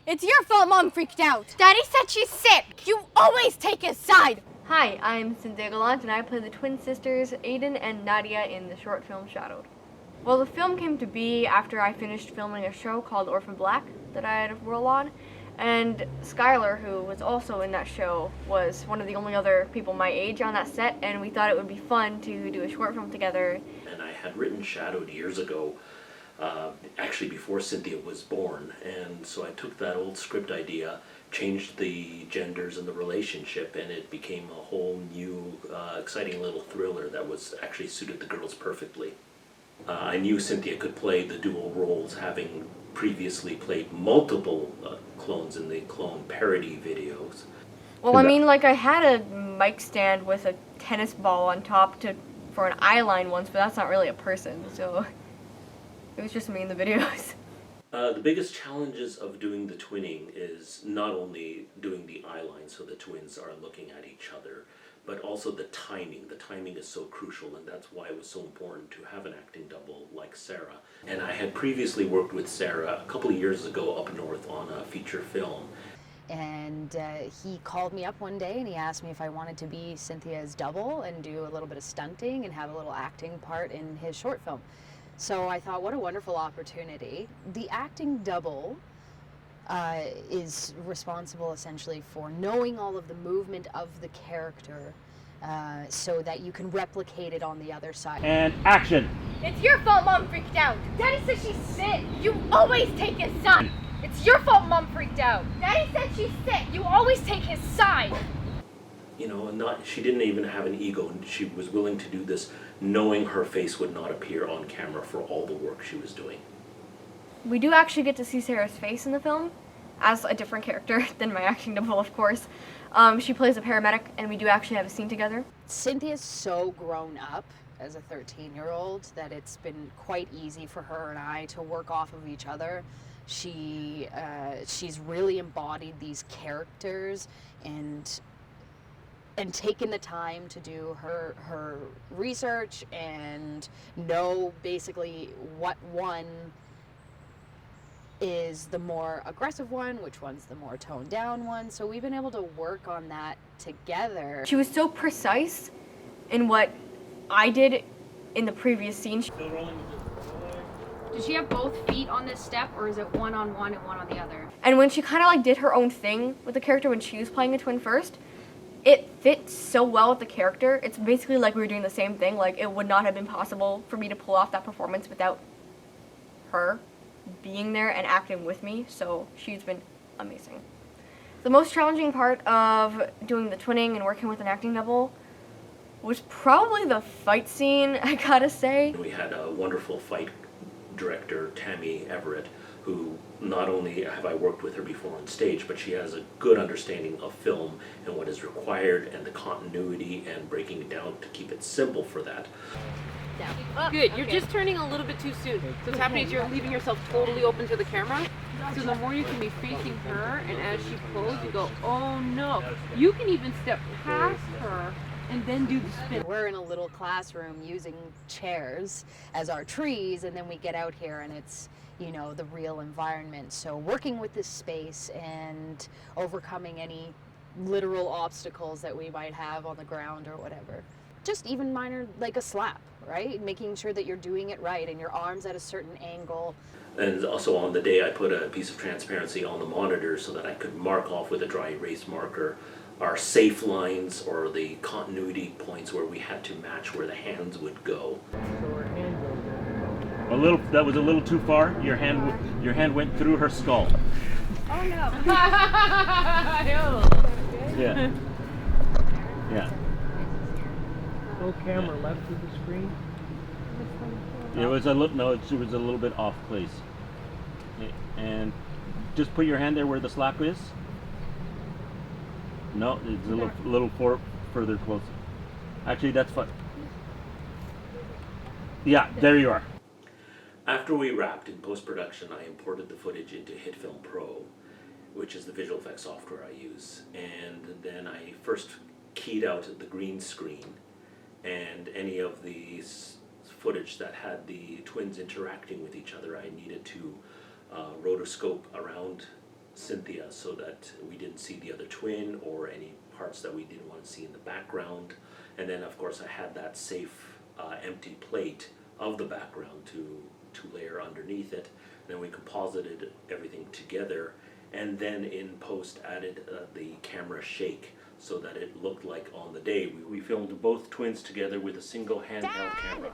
It's your fault Mom freaked out. Daddy said she's sick. You always take his side. Hi, I'm Cynthia Galant, and I play the twin sisters Aiden and Nadia in the short film Shadowed. Well, the film came to be after I finished filming a show called Orphan Black that I had a role on, and Skylar, who was also in that show, was one of the only other people my age on that set, and we thought it would be fun to do a short film together. And I had written Shadowed years ago, actually before Cynthia was born, and so I took that old script idea, changed the genders and the relationship, and it became a whole new, exciting little thriller that was actually suited the girls perfectly. I knew Cynthia could play the dual roles, having previously played multiple clones in the clone parody videos. Well, I mean, like, I had a mic stand with a tennis ball on top for an eye line once, but that's not really a person, so it was just me in the videos. The biggest challenges of doing the twinning is not only doing the eye line so the twins are looking at each other, but also the timing. The timing is so crucial, and that's why it was so important to have an acting double like Sarah. And I had previously worked with Sarah a couple of years ago up north on a feature film. And he called me up one day and he asked me if I wanted to be Cynthia's double and do a little bit of stunting and have a little acting part in his short film. So I thought, what a wonderful opportunity. The acting double is responsible essentially for knowing all of the movement of the character so that you can replicate it on the other side. And action! It's your fault Mom freaked out. Daddy said she's sick. You always take his side. It's your fault Mom freaked out. Daddy said she's sick. You always take his side. You know, she didn't even have an ego, and she was willing to do this knowing her face would not appear on camera for all the work she was doing. We do actually get to see Sarah's face in the film as a different character than my acting double, of course. She plays a paramedic, and we do actually have a scene together. Cynthia's so grown up as a 13-year-old that it's been quite easy for her and I to work off of each other. She's really embodied these characters and taken the time to do her research and know basically what one is the more aggressive one, which one's the more toned down one. So we've been able to work on that together. She was so precise in what I did in the previous scene. Does she have both feet on this step, or is it one on one and one on the other? And when she kind of like did her own thing with the character when she was playing a twin first, it fits so well with the character. It's basically like we were doing the same thing. Like, it would not have been possible for me to pull off that performance without her being there and acting with me, so she's been amazing. The most challenging part of doing the twinning and working with an acting double was probably the fight scene, I gotta say. We had a wonderful fight director, Tammy, Everett, who not only have I worked with her before on stage, but she has a good understanding of film and what is required and the continuity and breaking it down to keep it simple for that. Good, you're just turning a little bit too soon. So what's happening is you're leaving yourself totally open to the camera. So the more you can be facing her, and as she pulls, you go, oh no. You can even step past her and then do the spin. We're in a little classroom using chairs as our trees, and then we get out here and it's, you know, the real environment. So working with this space and overcoming any literal obstacles that we might have on the ground or whatever. Just even minor, like a slap, right? Making sure that you're doing it right and your arm's at a certain angle. And also on the day I put a piece of transparency on the monitor so that I could mark off with a dry erase marker our safe lines or the continuity points where we had to match where the hands would go. That was a little too far. Your hand went through her skull. Oh no. Yeah. Yeah. No camera left of the screen. It was a little bit off place. And just put your hand there where the slap is. No, it's a little further closer. Actually, that's fine. Yeah, there you are. After we wrapped in post-production, I imported the footage into HitFilm Pro, which is the visual effects software I use. And then I first keyed out the green screen and any of the footage that had the twins interacting with each other. I needed to rotoscope around Cynthia so that we didn't see the other twin or any parts that we didn't want to see in the background. And then of course I had that safe empty plate of the background to layer underneath it. And then we composited everything together, and then in post added the camera shake so that it looked like on the day. We filmed both twins together with a single handheld camera.